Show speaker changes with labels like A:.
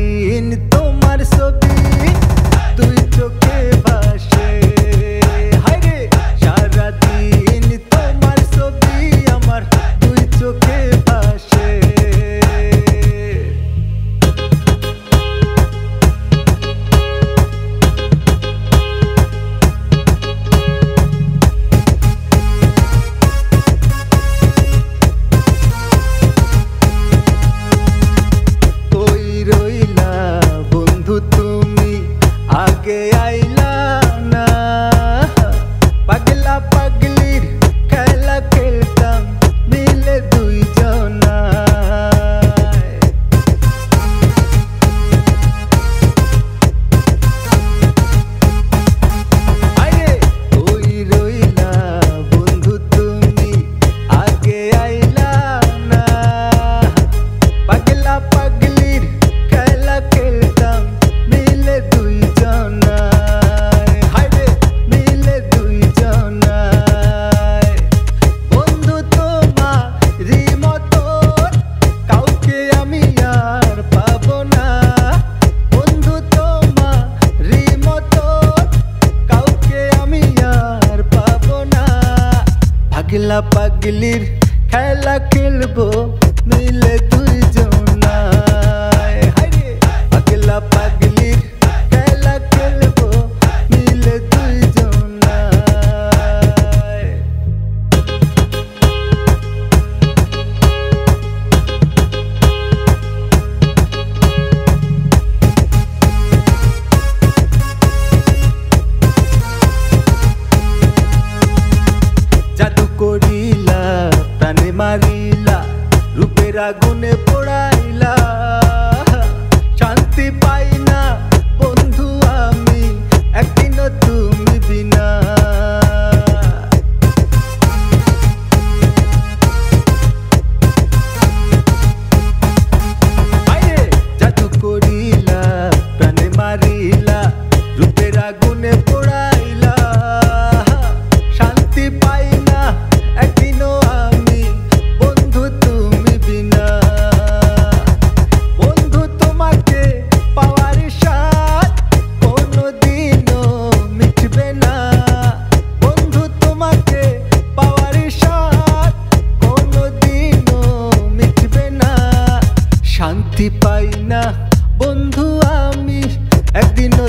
A: দিন তোমার ছবি দুই চোখে ভাসে, হায়রে সারা দিন তোমার ছবি আমার দুই চোখে ভাসে। আগে আইলা না, পাগলা পাগলির খেলা খেলতাম মিলে দুইজনায়। আরে কই রইলা বন্ধু তুমি, আগে আইলা না, পাগলা পাগলির খেলা খেলতাম মিলে দুইজনায়, হায়রে মিলে দুইজনায়। বন্ধু তোমারই মতন কাউকে আমি আর পাবো না, বন্ধু তোমারই মতন কাউকে আমি আর পাবো না। পাগলা পাগলির খেলা খেলবো মিলে দুইজনায়, হায়রে পাগলা পাগলির খেলা খেলবো মিলে দুইজনায়। জাদু করিলা প্রাণে মারিলা, রূপের আগুনে পোড়াইলা, শান্তি পাই না বন্ধু আমি একদিনও তুমি বিনা। আরে জাদু করিলা প্রাণে মারিলা, রূপের আগুনে পোড়াইলা, শান্তি পাই না একদিনও আমি বন্ধু তুমি বিনা। বন্ধু তোমাকে পাওয়ার স্বাদ কোনোদিনও মিটবে না, বন্ধু তোমাকে পাওয়ার স্বাদ কোনোদিনও মিটবে না। শান্তি পাই না বন্ধু আমি একদিনও